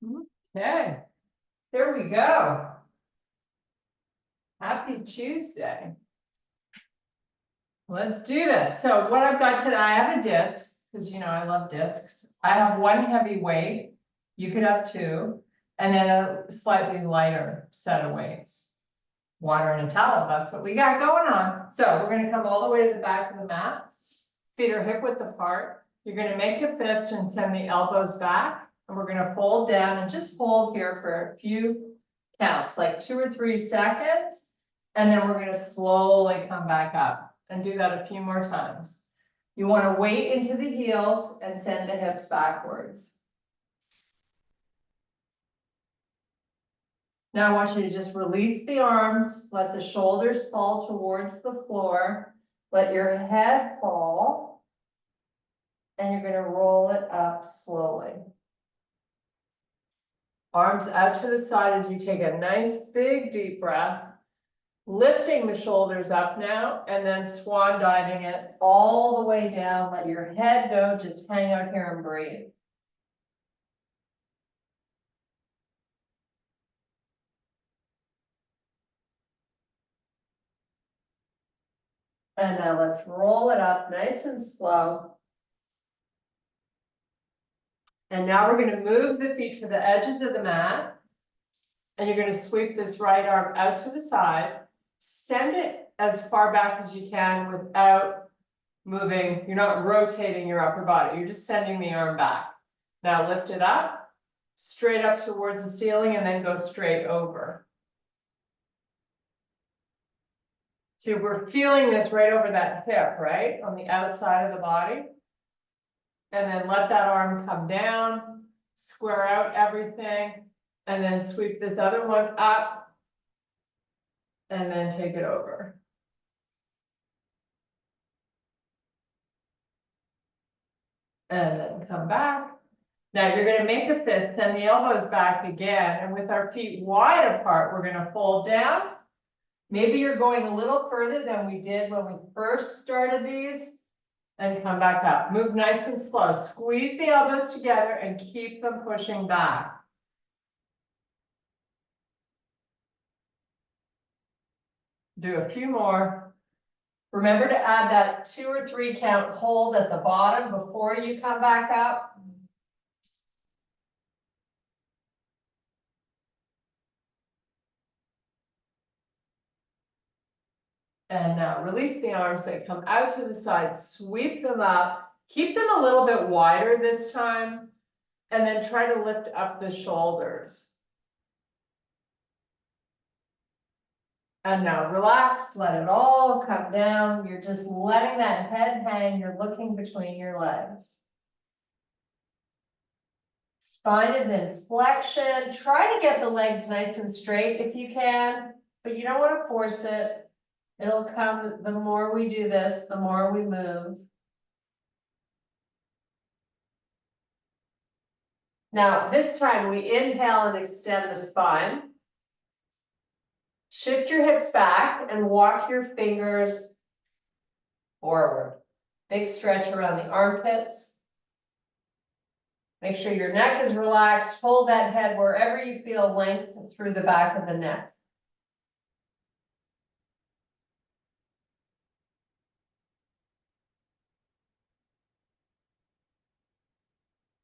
Okay, here we go. Happy Tuesday. Let's do this. So what I've got today, I have a disc, because you know I love discs. I have one heavy weight. You could have two, and then a slightly lighter set of weights. Water and a towel, that's what we got going on. So we're gonna come all the way to the back of the mat. Feet are hip width apart. You're gonna make a fist and send the elbows back. And we're gonna fold down and just hold here for a few counts, like 2 or 3 seconds. And then we're gonna slowly come back up and do that a few more times. You wanna weight into the heels and send the hips backwards. Now I want you to just release the arms, let the shoulders fall towards the floor, let your head fall, and you're gonna roll it up slowly. Arms out to the side as you take a nice big deep breath, lifting the shoulders up now, and then swan diving it all the way down. Let your head go, just hang out here and breathe. And now let's roll it up nice and slow. And now we're going to move the feet to the edges of the mat. And you're going to sweep this right arm out to the side. Send it as far back as you can without moving. You're not rotating your upper body. You're just sending the arm back. Now lift it up, straight up towards the ceiling, and then go straight over. So we're feeling this right over that hip, right? On the outside of the body. And then let that arm come down, square out everything, and then sweep this other one up, and then take it over. And then come back. Now you're gonna make a fist, send the elbows back again, and with our feet wide apart, we're gonna fold down. Maybe you're going a little further than we did when we first started these, and come back up. Move nice and slow. Squeeze the elbows together and keep them pushing back. Do a few more. Remember to add that 2 or 3 count hold at the bottom before you come back up. And now release the arms, they come out to the side, sweep them up, keep them a little bit wider this time, and then try to lift up the shoulders. And now relax, let it all come down. You're just letting that head hang, you're looking between your legs. Spine is in flexion. Try to get the legs nice and straight if you can, but you don't want to force it. It'll come, the more we do this, the more we move. Now, this time we inhale and extend the spine. Shift your hips back and walk your fingers forward. Big stretch around the armpits. Make sure your neck is relaxed. Hold that head wherever you feel length through the back of the neck.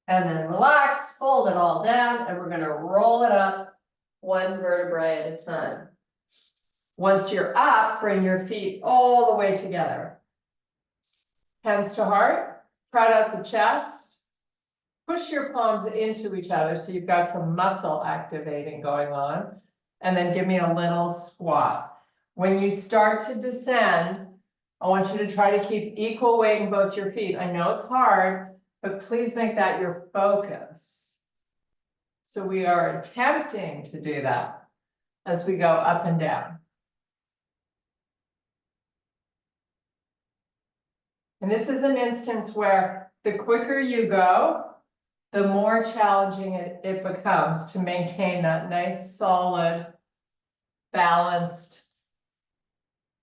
And then relax, fold it all down, and we're going to roll it up 1 vertebrae at a time. Once you're up, bring your feet all the way together. Hands to heart, prod out the chest. Push your palms into each other so you've got some muscle activating going on. And then give me a little squat. When you start to descend, I want you to try to keep equal weight in both your feet. I know it's hard, but please make that your focus. So we are attempting to do that as we go up and down. And this is an instance where the quicker you go, the more challenging it becomes to maintain that nice, solid, balanced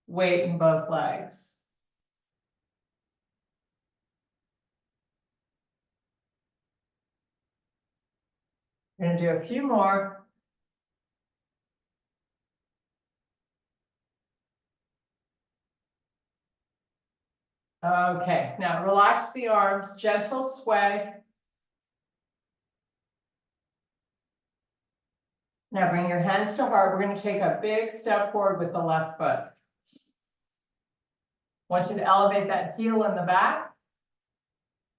weight in both legs. We're gonna do a few more. Okay, now relax the arms, gentle sway. Now bring your hands to heart. We're going to take a big step forward with the left foot. I want you to elevate that heel in the back.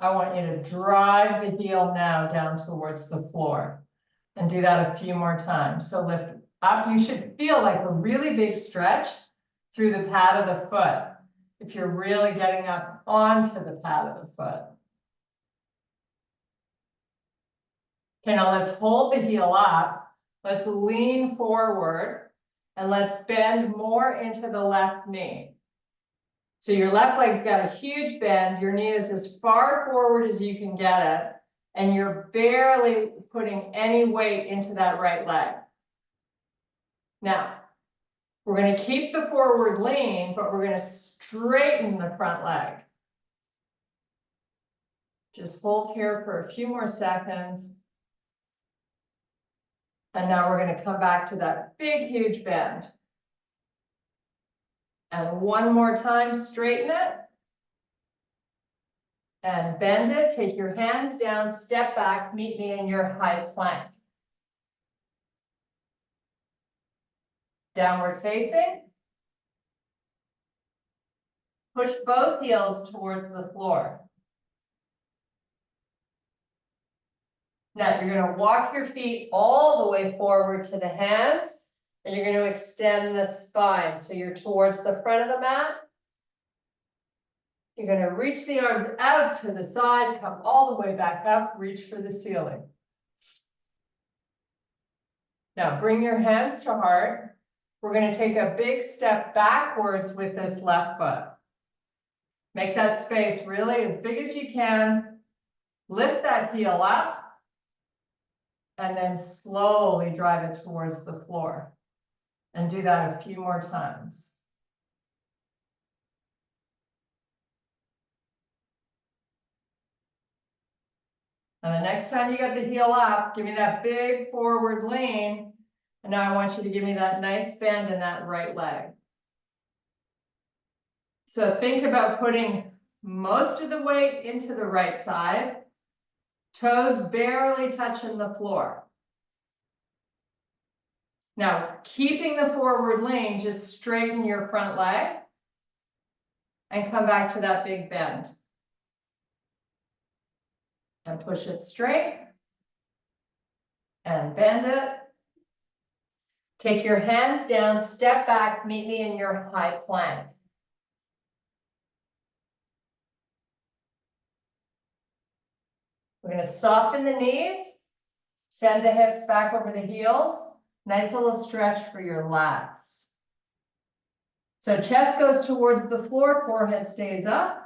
I want you to drive the heel now down towards the floor and do that a few more times. So lift up. You should feel like a really big stretch through the pad of the foot if you're really getting up onto the pad of the foot. Okay, now let's hold the heel up. Let's lean forward and let's bend more into the left knee. So your left leg's got a huge bend. Your knee is as far forward as you can get it. And you're barely putting any weight into that right leg. Now, we're going to keep the forward lean, but we're going to straighten the front leg. Just hold here for a few more seconds. And now we're going to come back to that big, huge bend. And one more time, straighten it. And bend it. Take your hands down, step back, meet me in your high plank. Downward facing. Push both heels towards the floor. Now you're going to walk your feet all the way forward to the hands, and you're going to extend the spine. So you're towards the front of the mat. You're going to reach the arms out to the side, come all the way back up, reach for the ceiling. Now bring your hands to heart. We're going to take a big step backwards with this left foot. Make that space really as big as you can. Lift that heel up. And then slowly drive it towards the floor. And do that a few more times. And the next time you get the heel up, give me that big forward lean. And now I want you to give me that nice bend in that right leg. So think about putting most of the weight into the right side. Toes barely touching the floor. Now, keeping the forward lean, just straighten your front leg and come back to that big bend. And push it straight and bend it. Take your hands down, step back, meet me in your high plank. We're going to soften the knees, send the hips back over the heels. Nice little stretch for your lats. So chest goes towards the floor, forehead stays up.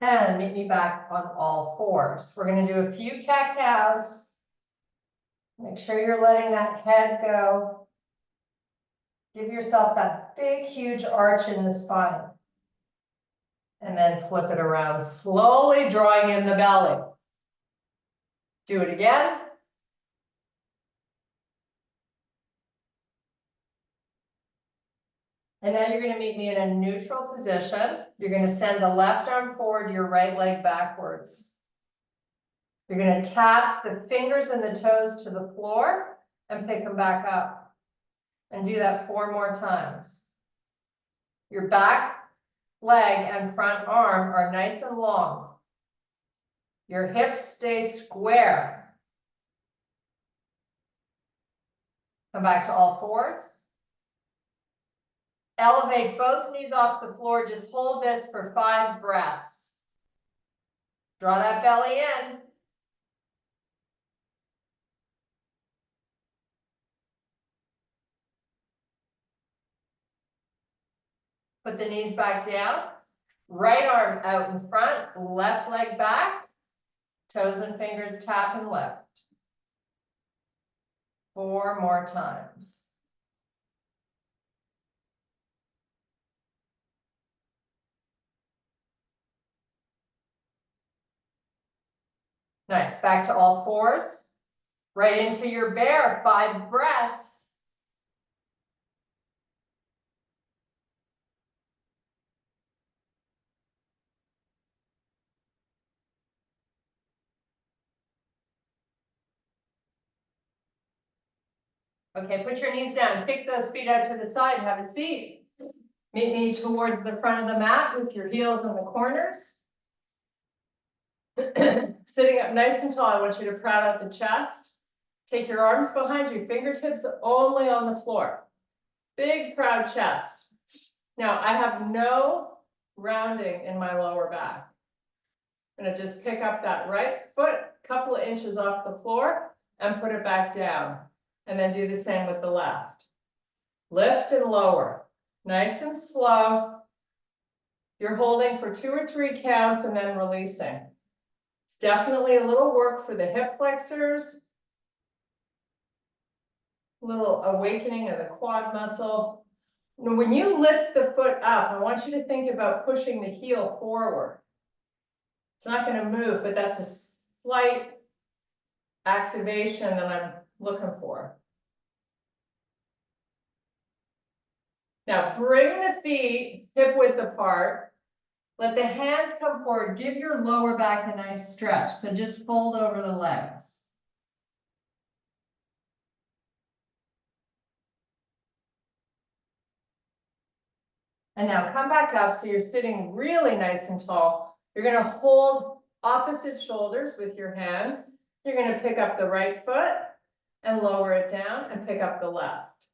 And meet me back on all fours. We're going to do a few cat-cows. Make sure you're letting that head go. Give yourself that big, huge arch in the spine. And then flip it around, slowly drawing in the belly. Do it again. And now you're going to meet me in a neutral position. You're going to send the left arm forward, your right leg backwards. You're going to tap the fingers and the toes to the floor and pick them back up. And do that 4 more times. Your back leg and front arm are nice and long. Your hips stay square. Come back to all fours. Elevate both knees off the floor. Just hold this for 5 breaths. Draw that belly in. Put the knees back down. Right arm out in front, left leg back. Toes and fingers tap and lift. 4 more times. Nice. Back to all fours. Right into your bear. 5 breaths. Okay, put your knees down. Kick those feet out to the side. Have a seat. Meet me towards the front of the mat with your heels in the corners. Sitting up nice and tall, I want you to proud out the chest. Take your arms behind you, fingertips only on the floor. Big proud chest. Now I have no rounding in my lower back. I'm gonna just pick up that right foot, a couple of inches off the floor and put it back down. And then do the same with the left. Lift and lower, nice and slow. You're holding for 2 or 3 counts and then releasing. It's definitely a little work for the hip flexors. A little awakening of the quad muscle. Now, when you lift the foot up, I want you to think about pushing the heel forward. It's not going to move, but that's a slight activation that I'm looking for. Now, bring the feet hip width apart. Let the hands come forward. Give your lower back a nice stretch. So just fold over the legs. And now come back up so you're sitting really nice and tall. You're going to hold opposite shoulders with your hands. You're going to pick up the right foot and lower it down and pick up the left.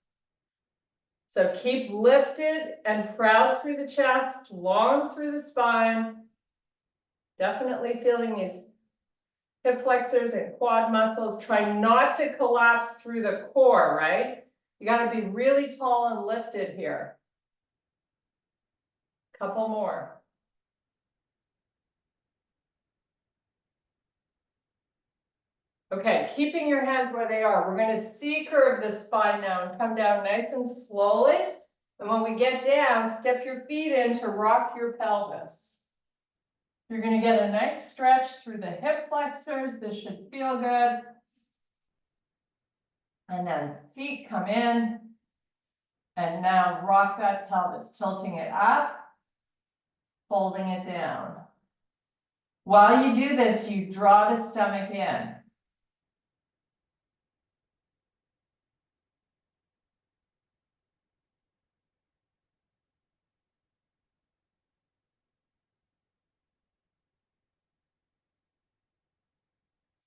So keep lifted and proud through the chest, long through the spine. Definitely feeling these hip flexors and quad muscles. Try not to collapse through the core, right? You got to be really tall and lifted here. Couple more. Okay, keeping your hands where they are. We're going to C-curve the spine now and come down nice and slowly. And when we get down, step your feet in to rock your pelvis. You're going to get a nice stretch through the hip flexors. This should feel good. And then feet come in. And now rock that pelvis, tilting it up, folding it down. While you do this, you draw the stomach in.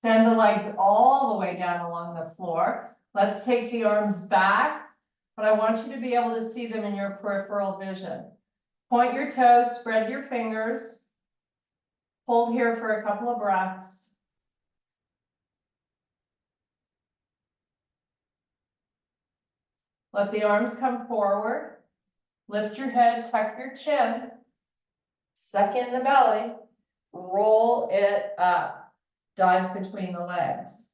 Send the legs all the way down along the floor. Let's take the arms back, but I want you to be able to see them in your peripheral vision. Point your toes, spread your fingers. Hold here for a couple of breaths. Let the arms come forward. Lift your head, tuck your chin. Suck in the belly. Roll it up. Dive between the legs.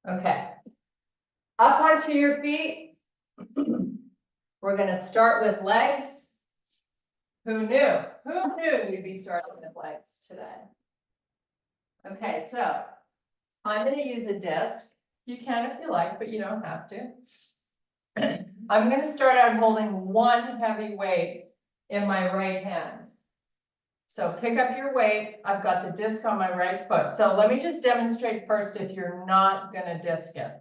Okay. Up onto your feet. We're going to start with legs. Who knew? Who knew we'd be starting with legs today? Okay, so I'm going to use a disc. You can if you like, but you don't have to. I'm going to start out holding one heavy weight in my right hand. So pick up your weight. I've got the disc on my right foot. So let me just demonstrate first if you're not going to disc it.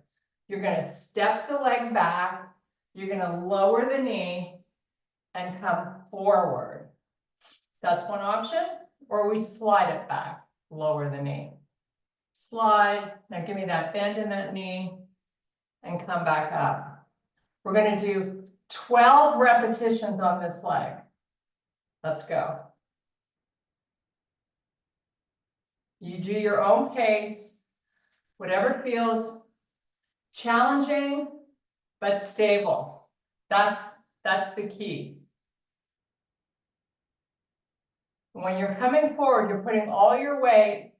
You're going to step the leg back. You're going to lower the knee and come forward. That's one option. Or we slide it back, lower the knee. Slide. Now give me that bend in that knee and come back up. We're going to do 12 repetitions on this leg. Let's go. You do your own pace, whatever feels challenging, but stable. That's the key. When you're coming forward, you're putting all your weight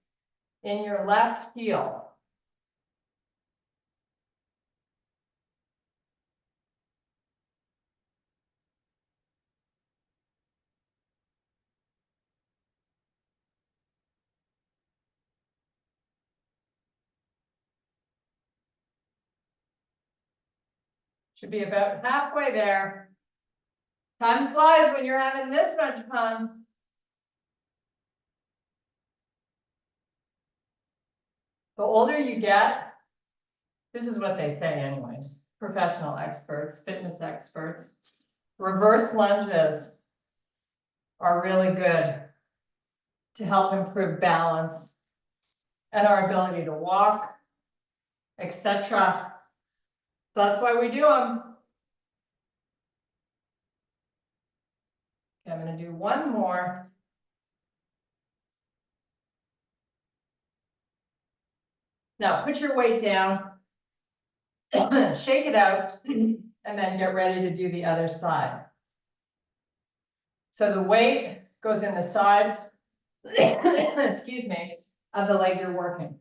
in your left heel. Should be about halfway there. Time flies when you're having this much fun. The older you get, this is what they say anyways, professional experts, fitness experts, reverse lunges are really good to help improve balance and our ability to walk, etc. So that's why we do them. Okay, I'm going to do one more. Now put your weight down, shake it out, and then get ready to do the other side. So the weight goes in the side, excuse me, of the leg you're working.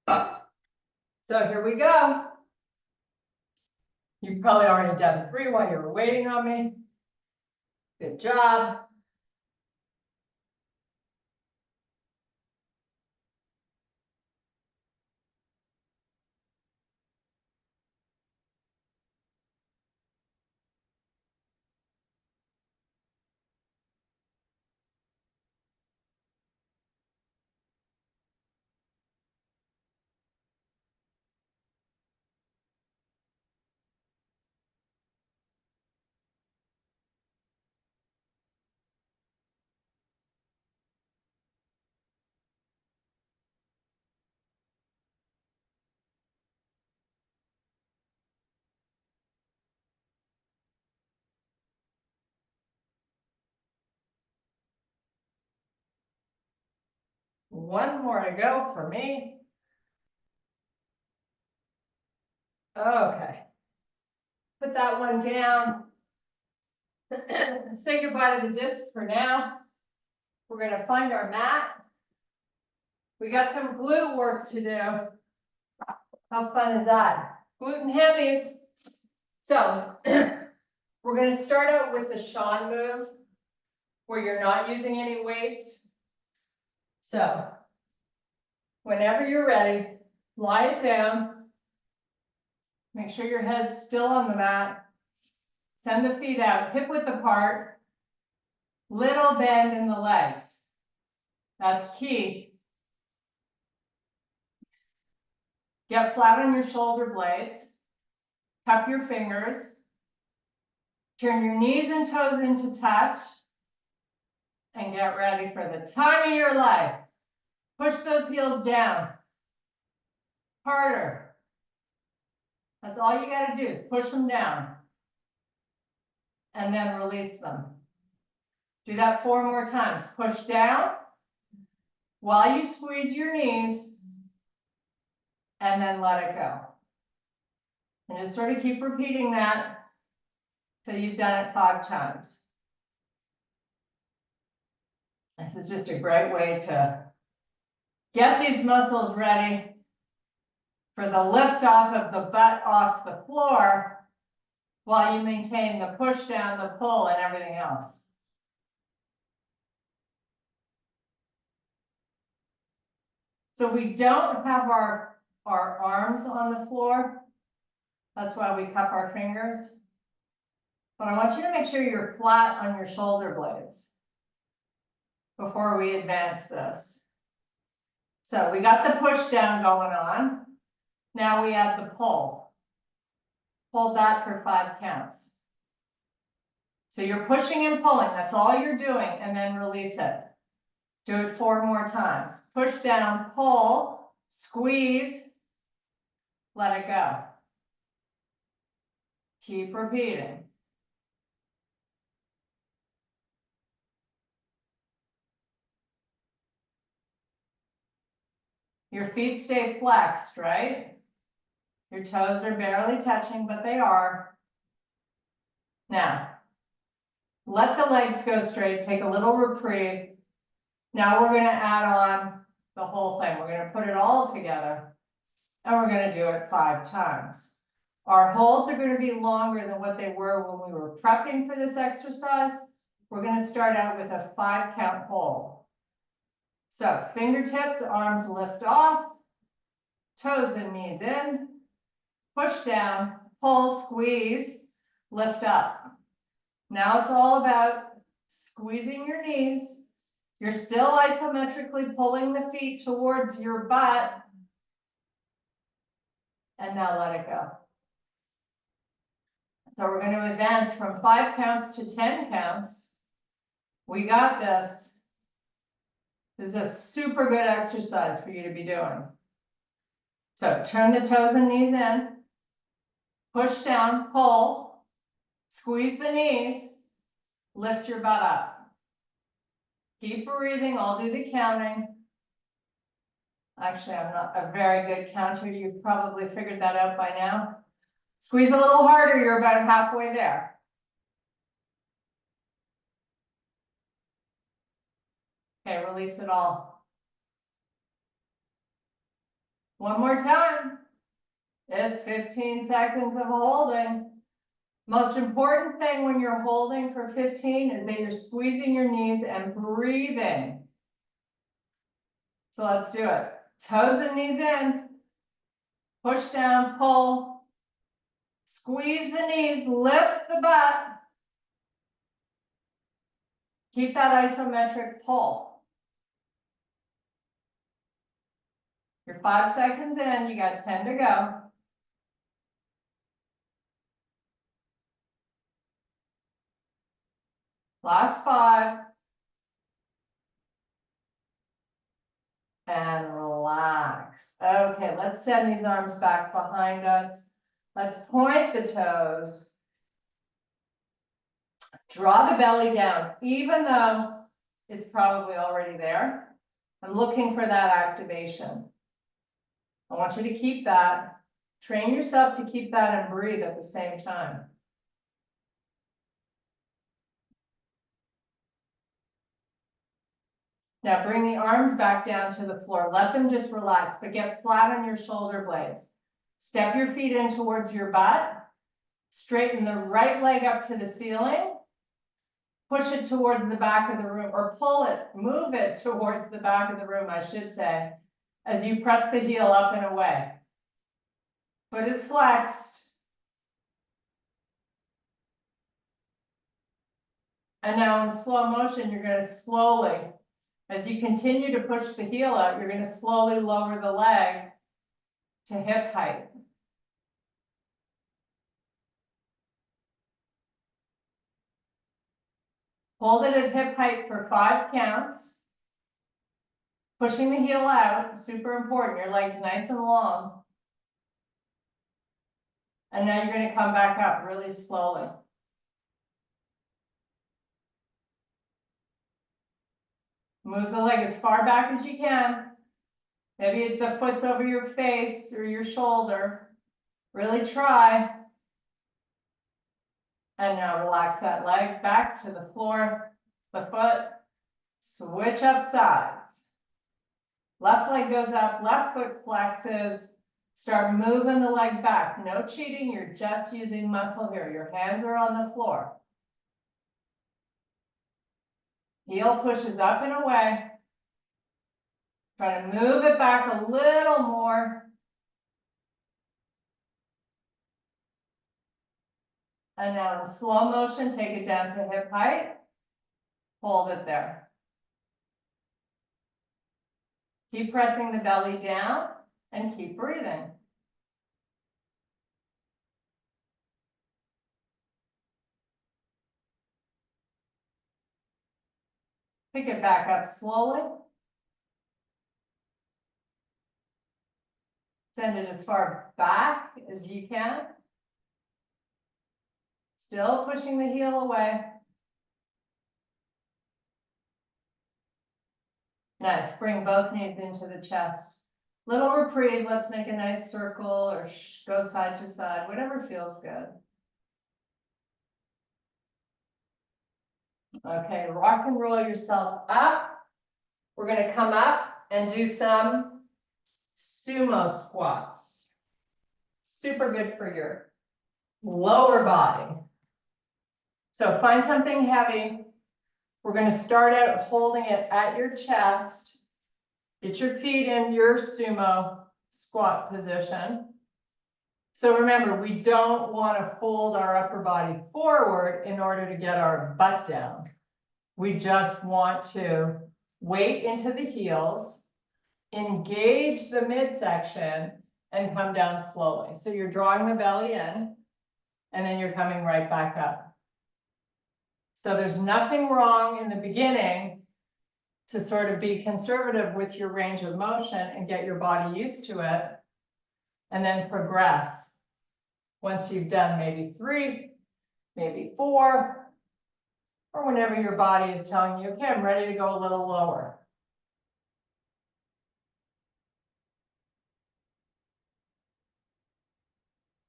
So here we go. You've probably already done 3 while you were waiting on me. Good job. One more to go for me. Okay. Put that one down. Say goodbye to the disc for now. We're going to find our mat. We got some glute work to do. How fun is that? Glute hammies. So we're going to start out with the Sean move where you're not using any weights. So whenever you're ready, lie it down. Make sure your head's still on the mat. Send the feet out, hip width apart. Little bend in the legs. That's key. Get flat on your shoulder blades. Cup your fingers. Turn your knees and toes into touch. And get ready for the time of your life. Push those heels down. Harder. That's all you got to do is push them down. And then release them. Do that 4 more times. Push down while you squeeze your knees. And then let it go. And just sort of keep repeating that till you've done it 5 times. This is just a great way to get these muscles ready for the lift off of the butt off the floor while you maintain the push down, the pull, and everything else. So we don't have our arms on the floor. That's why we cup our fingers. But I want you to make sure you're flat on your shoulder blades before we advance this. So we got the push down going on. Now we add the pull. Hold that for 5 counts. So you're pushing and pulling, that's all you're doing, and then release it. Do it 4 more times. Push down, pull, squeeze, let it go. Keep repeating. Your feet stay flexed, right? Your toes are barely touching, but they are. Now, let the legs go straight, take a little reprieve. Now we're going to add on the whole thing. We're going to put it all together, and we're going to do it 5 times. Our holds are going to be longer than what they were when we were prepping for this exercise. We're going to start out with a 5 count hold. So fingertips, arms lift off, toes and knees in, push down, pull, squeeze, lift up. Now it's all about squeezing your knees. You're still isometrically pulling the feet towards your butt. And now let it go. So we're going to advance from 5 counts to 10 counts. We got this. This is a super good exercise for you to be doing. So turn the toes and knees in, push down, pull, squeeze the knees, lift your butt up. Keep breathing, I'll do the counting. Actually, I'm not a very good counter. You've probably figured that out by now. Squeeze a little harder, you're about halfway there. Okay, release it all. One more time. It's 15 seconds of holding. Most important thing when you're holding for 15 is that you're squeezing your knees and breathing. So let's do it. Toes and knees in. Push down, pull. Squeeze the knees, lift the butt. Keep that isometric pull. You're 5 seconds in, you got 10 to go. Last 5. And relax. Okay, let's send these arms back behind us. Let's point the toes. Draw the belly down, even though it's probably already there. I'm looking for that activation. I want you to keep that. Train yourself to keep that and breathe at the same time. Now bring the arms back down to the floor. Let them just relax, but get flat on your shoulder blades. Step your feet in towards your butt. Straighten the right leg up to the ceiling. Push it towards the back of the room, or pull it, move it towards the back of the room, I should say, as you press the heel up and away. Foot is flexed. And now in slow motion, you're going to slowly, as you continue to push the heel out, you're going to slowly lower the leg to hip height. Hold it at hip height for 5 counts. Pushing the heel out, super important. Your leg's nice and long. And now you're going to come back up really slowly. Move the leg as far back as you can. Maybe the foot's over your face or your shoulder. Really try. And now relax that leg back to the floor, the foot. Switch up sides. Left leg goes up, left foot flexes. Start moving the leg back. No cheating, you're just using muscle here. Your hands are on the floor. Heel pushes up and away. Try to move it back a little more. And now in slow motion, take it down to hip height. Hold it there. Keep pressing the belly down and keep breathing. Pick it back up slowly. Send it as far back as you can. Still pushing the heel away. Nice, bring both knees into the chest. Little reprieve, let's make a nice circle or go side to side, whatever feels good. Okay, rock and roll yourself up. We're gonna come up and do some sumo squats. Super good for your lower body. So find something heavy. We're going to start out holding it at your chest. Get your feet in your sumo. squat position. So remember, we don't want to fold our upper body forward in order to get our butt down. We just want to weight into the heels, engage the midsection, and come down slowly. So you're drawing the belly in, and then you're coming right back up. So there's nothing wrong in the beginning to sort of be conservative with your range of motion and get your body used to it, and then progress. Once you've done maybe 3, maybe 4, or whenever your body is telling you, okay, I'm ready to go a little lower.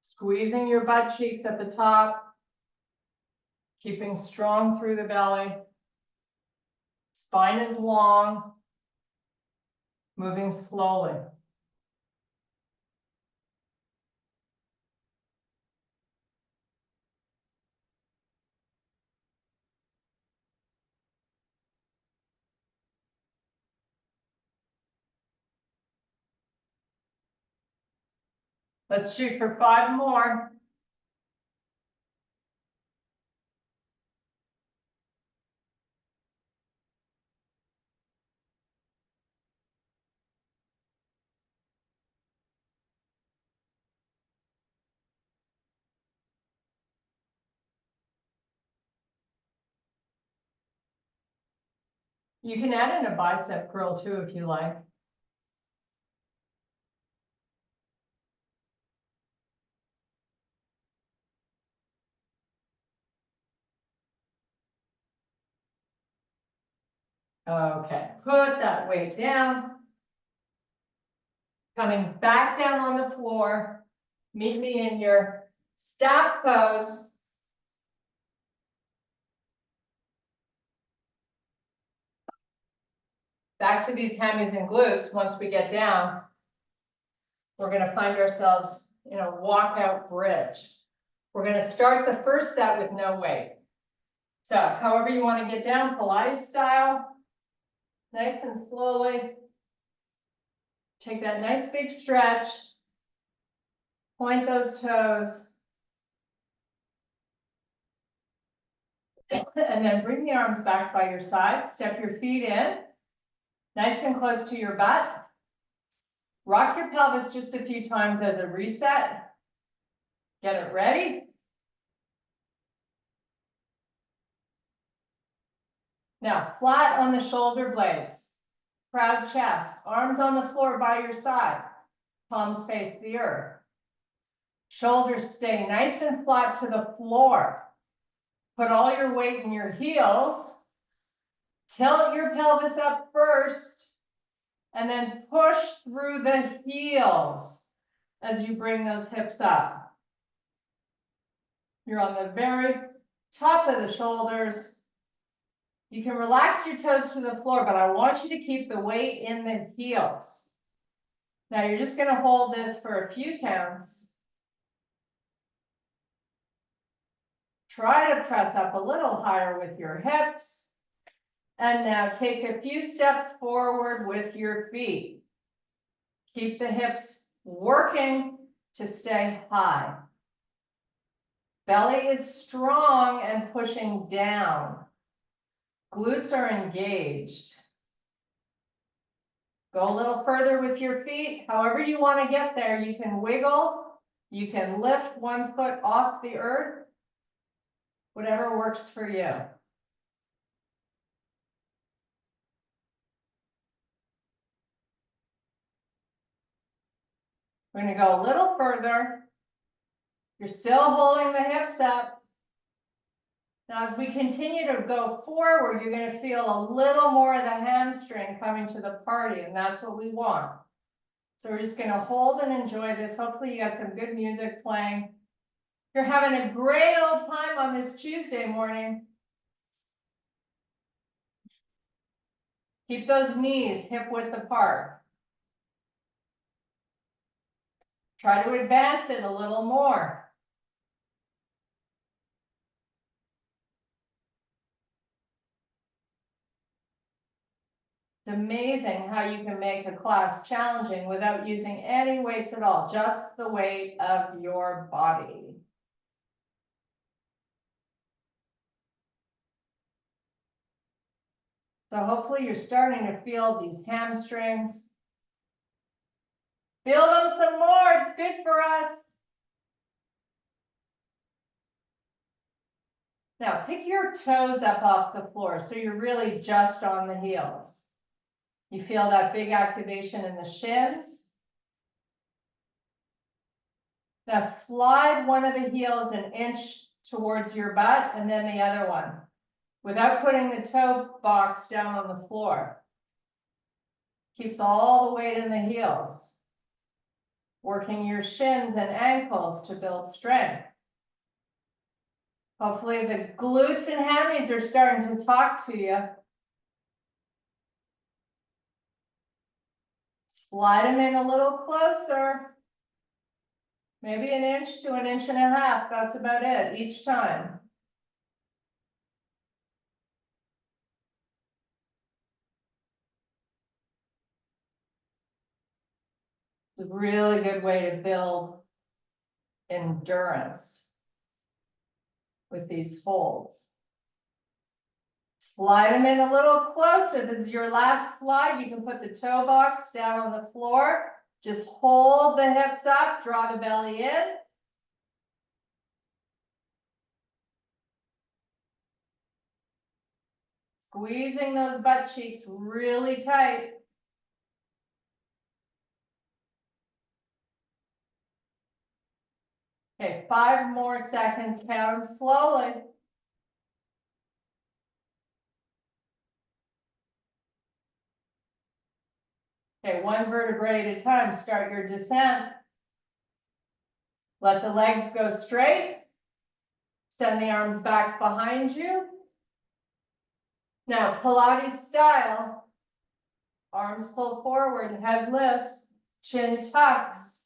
Squeezing your butt cheeks at the top, keeping strong through the belly. Spine is long, moving slowly. Let's shoot for 5 more. You can add in a bicep curl too if you like. Okay, put that weight down. Coming back down on the floor. Meet me in your staff pose. Back to these hammies and glutes. Once we get down, we're going to find ourselves in a walkout bridge. We're going to start the first set with no weight. So however you want to get down, Pilates style, nice and slowly. Take that nice big stretch. Point those toes. And then bring the arms back by your side. Step your feet in, nice and close to your butt. Rock your pelvis just a few times as a reset. Get it ready. Now, flat on the shoulder blades. Proud chest. Arms on the floor by your side. Palms face the earth. Shoulders stay nice and flat to the floor. Put all your weight in your heels. Tilt your pelvis up first. And then push through the heels as you bring those hips up. You're on the very top of the shoulders. You can relax your toes to the floor, but I want you to keep the weight in the heels. Now you're just going to hold this for a few counts. Try to press up a little higher with your hips. And now take a few steps forward with your feet. Keep the hips working to stay high. Belly is strong and pushing down. Glutes are engaged. Go a little further with your feet. However you want to get there, you can wiggle. You can lift one foot off the earth. Whatever works for you. We're going to go a little further. You're still holding the hips up. Now, as we continue to go forward, you're going to feel a little more of the hamstring coming to the party, and that's what we want. So we're just going to hold and enjoy this. Hopefully you got some good music playing. You're having a great old time on this Tuesday morning. Keep those knees hip width apart. Try to advance it a little more. amazing how you can make a class challenging without using any weights at all, just the weight of your body. So hopefully you're starting to feel these hamstrings. Feel them some more, it's good for us. Now pick your toes up off the floor so you're really just on the heels. You feel that big activation in the shins. Now slide one of the heels an inch towards your butt and then the other one, without putting the toe box down on the floor. Keeps all the weight in the heels. Working your shins and ankles to build strength. Hopefully the glutes and hammies are starting to talk to you. Slide them in a little closer. Maybe an inch to an inch and a half, that's about it each time. It's a really good way to build endurance with these holds. Slide them in a little closer. This is your last slide. You can put the toe box down on the floor. Just hold the hips up, draw the belly in. Squeezing those butt cheeks really tight. Okay, 5 more seconds, count them slowly. Okay, 1 vertebrae at a time, start your descent. Let the legs go straight. Send the arms back behind you. Now, Pilates style, arms pull forward, head lifts, chin tucks.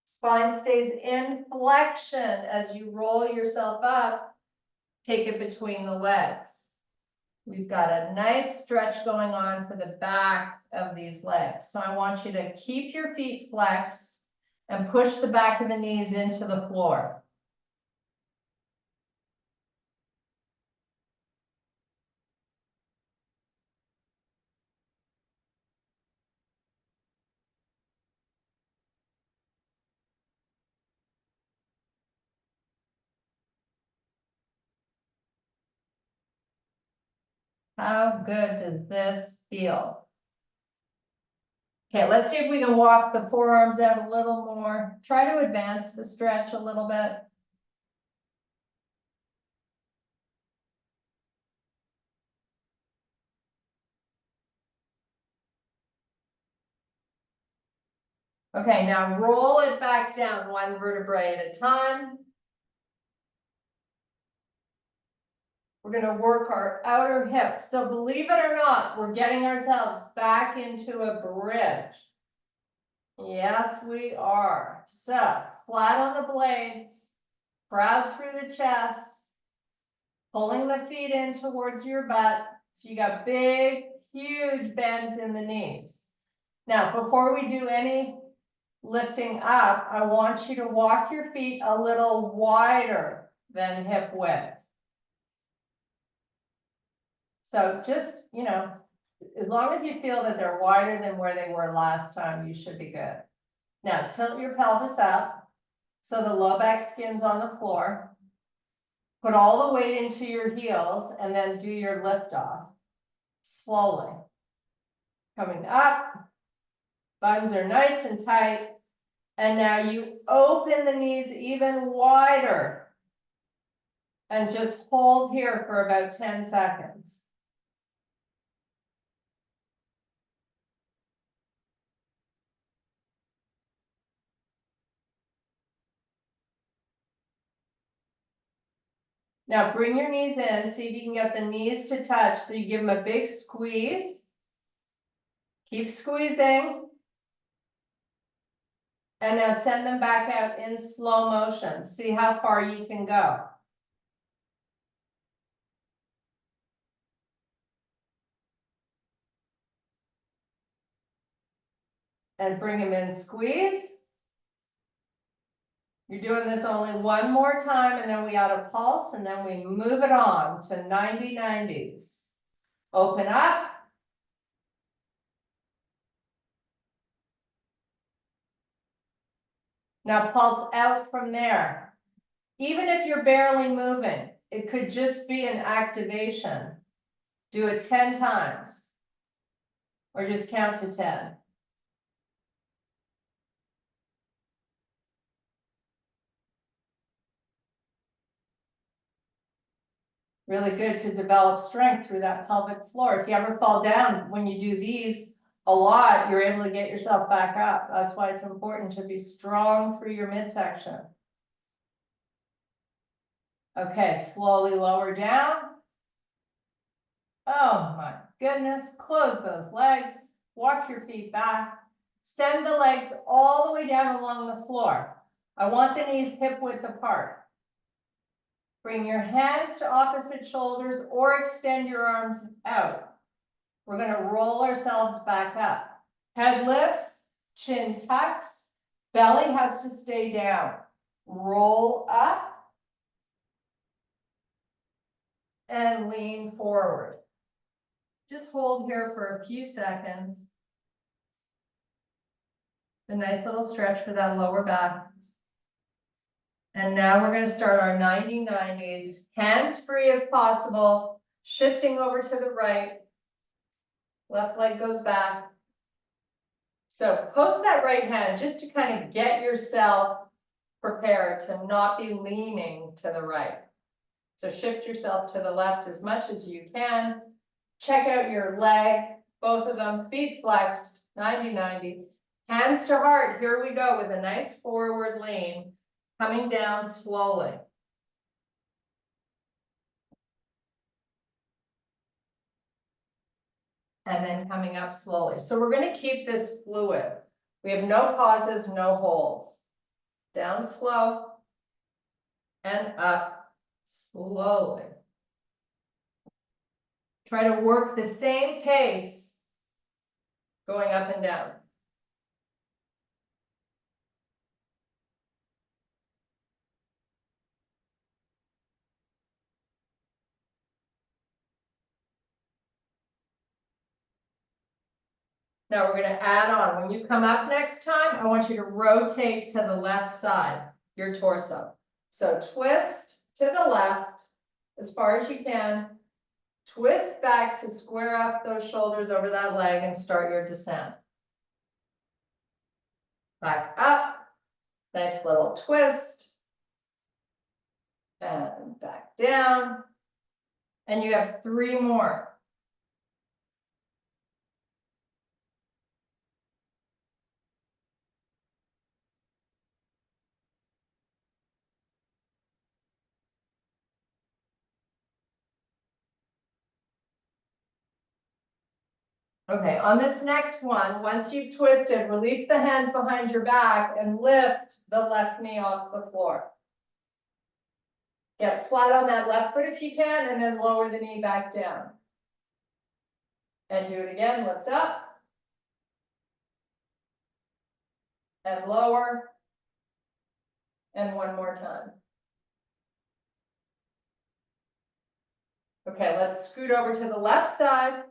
Spine stays in flexion as you roll yourself up. Take it between the legs. We've got a nice stretch going on for the back of these legs. So I want you to keep your feet flexed and push the back of the knees into the floor. How good does this feel? Okay, let's see if we can walk the forearms out a little more. Try to advance the stretch a little bit. Okay, now roll it back down 1 vertebrae at a time. We're going to work our outer hip. So believe it or not, we're getting ourselves back into a bridge. Yes, we are. So flat on the blades, proud through the chest, pulling the feet in towards your butt. So you got big, huge bends in the knees. Now, before we do any lifting up, I want you to walk your feet a little wider than hip width. So just, as long as you feel that they're wider than where they were last time, you should be good. Now tilt your pelvis up so the low back skin's on the floor. Put all the weight into your heels and then do your lift off. Slowly. Coming up. Buns are nice and tight. And now you open the knees even wider. And just hold here for about 10 seconds. Now bring your knees in, see if you can get the knees to touch. So you give them a big squeeze. Keep squeezing. And now send them back out in slow motion. See how far you can go. and bring them in, squeeze. You're doing this only one more time, and then we add a pulse, and then we move it on to 90-90s. Open up. Now pulse out from there. Even if you're barely moving, it could just be an activation. Do it 10 times. Or just count to 10. Really good to develop strength through that pelvic floor. If you ever fall down when you do these a lot, you're able to get yourself back up. That's why it's important to be strong through your midsection. Okay, slowly lower down. Oh my goodness, close those legs, walk your feet back, send the legs all the way down along the floor. I want the knees hip width apart. Bring your hands to opposite shoulders or extend your arms out. We're going to roll ourselves back up. Head lifts, chin tucks, belly has to stay down. Roll up and lean forward. Just hold here for a few seconds. A nice little stretch for that lower back. And now we're going to start our 90-90s, hands free if possible, shifting over to the right. Left leg goes back. So post that right hand just to kind of get yourself prepared to not be leaning to the right. So shift yourself to the left as much as you can. Check out your leg, both of them, feet flexed, 90-90. Hands to heart, here we go with a nice forward lean. Coming down slowly. And then coming up slowly. So we're going to keep this fluid. We have no pauses, no holds. Down slow and up slowly. Try to work the same pace going up and down. Now we're going to add on. When you come up next time, I want you to rotate to the left side, your torso. So twist to the left as far as you can. Twist back to square up those shoulders over that leg and start your descent. Back up. Nice little twist. And back down. And you have 3 more. Okay, on this next one, once you've twisted, release the hands behind your back and lift the left knee off the floor. Get flat on that left foot if you can, and then lower the knee back down. And do it again, lift up. And lower. And one more time. Okay, let's scoot over to the left side.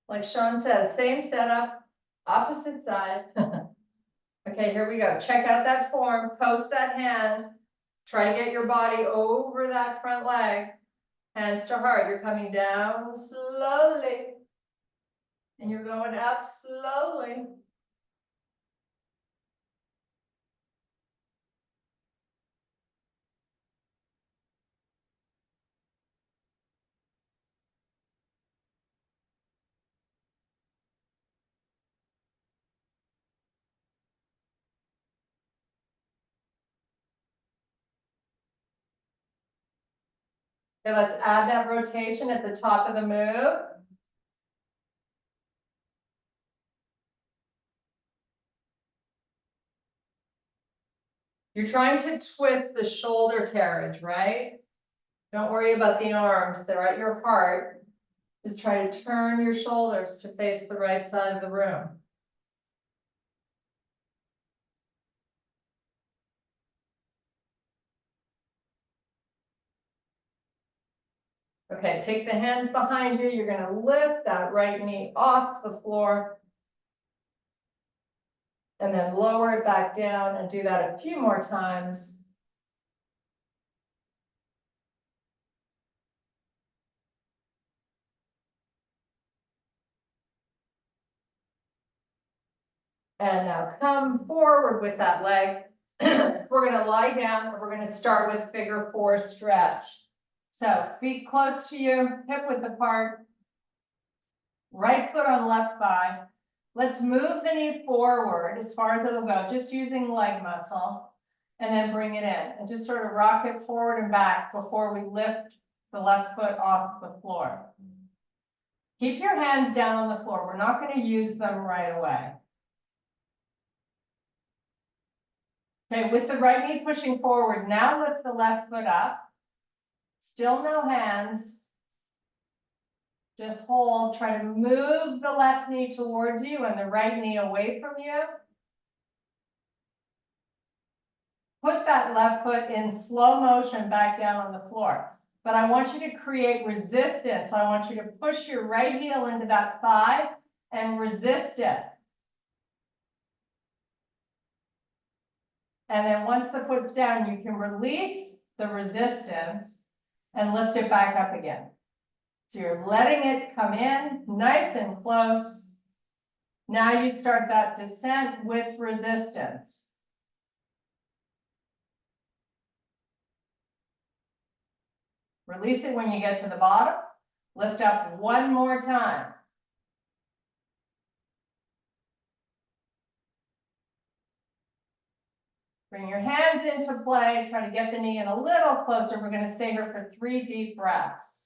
Like Sean says, same setup, opposite side. Okay, here we go. Check out that form, post that hand. Try to get your body over that front leg. Hands to heart, you're coming down slowly. And you're going up slowly. Okay, let's add that rotation at the top of the move. You're trying to twist the shoulder carriage, right? Don't worry about the arms, they're at your heart. Just try to turn your shoulders to face the right side of the room. Okay, take the hands behind you. You're gonna lift that right knee off the floor. And then lower it back down and do that a few more times. And now come forward with that leg. We're gonna lie down and we're gonna start with figure 4 stretch. So feet close to you, hip width apart. Right foot on left thigh. Let's move the knee forward as far as it'll go, just using leg muscle. And then bring it in and just sort of rock it forward and back before we lift the left foot off the floor. Keep your hands down on the floor. We're not going to use them right away. Okay, with the right knee pushing forward, now lift the left foot up. Still no hands. Just hold, try to move the left knee towards you and the right knee away from you. Put that left foot in slow motion back down on the floor. But I want you to create resistance. So I want you to push your right heel into that thigh and resist it. And then once the foot's down, you can release the resistance and lift it back up again. So you're letting it come in nice and close. Now you start that descent with resistance. Release it when you get to the bottom. Lift up one more time. Bring your hands into play. Try to get the knee in a little closer. We're going to stay here for 3 deep breaths.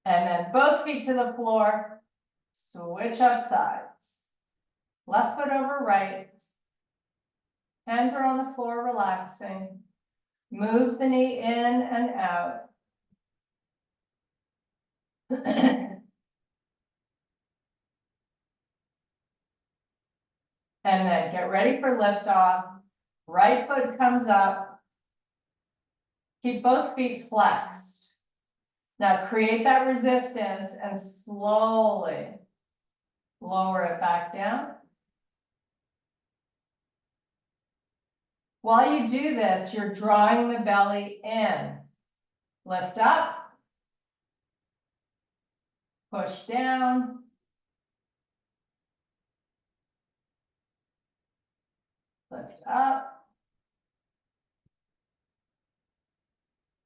And then both feet to the floor. Switch up sides. Left foot over right. Hands are on the floor, relaxing. Move the knee in and out. And then get ready for liftoff. Right foot comes up. Keep both feet flexed. Now create that resistance and slowly lower it back down. While you do this, you're drawing the belly in. Lift up. Push down. Lift up.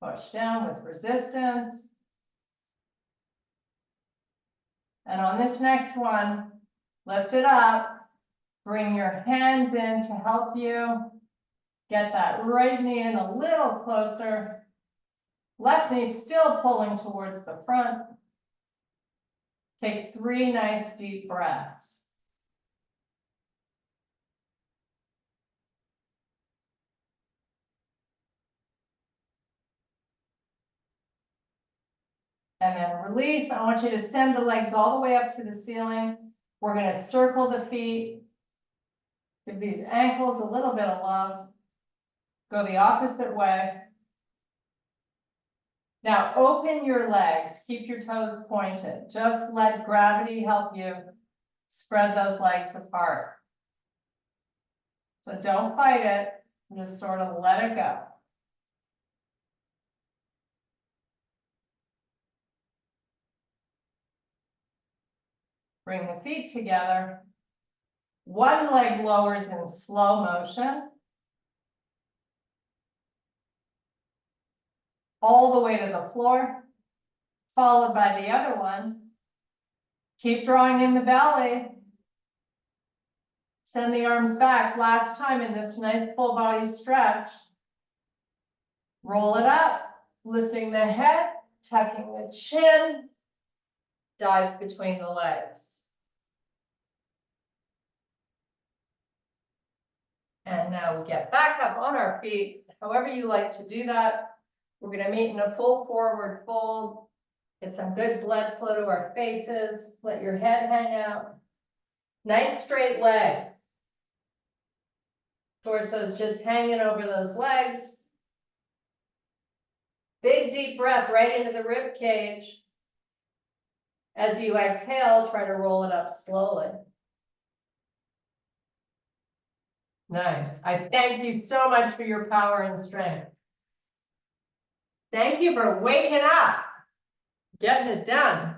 Push down with resistance. And on this next one, lift it up. Bring your hands in to help you. Get that right knee in a little closer. Left knee still pulling towards the front. Take 3 nice deep breaths. And then release. I want you to send the legs all the way up to the ceiling. We're going to circle the feet. Give these ankles a little bit of love. Go the opposite way. Now open your legs. Keep your toes pointed. Just let gravity help you spread those legs apart. So don't fight it. Just sort of let it go. Bring the feet together. One leg lowers in slow motion. All the way to the floor, followed by the other one. Keep drawing in the belly. Send the arms back. Last time in this nice full body stretch. Roll it up, lifting the head, tucking the chin. Dive between the legs. And now we get back up on our feet. However you like to do that. We're going to meet in a full forward fold. Get some good blood flow to our faces. Let your head hang out. Nice straight leg. Torso's just hanging over those legs. Big deep breath right into the rib cage. As you exhale, try to roll it up slowly. Nice. I thank you so much for your power and strength. Thank you for waking up, getting it done.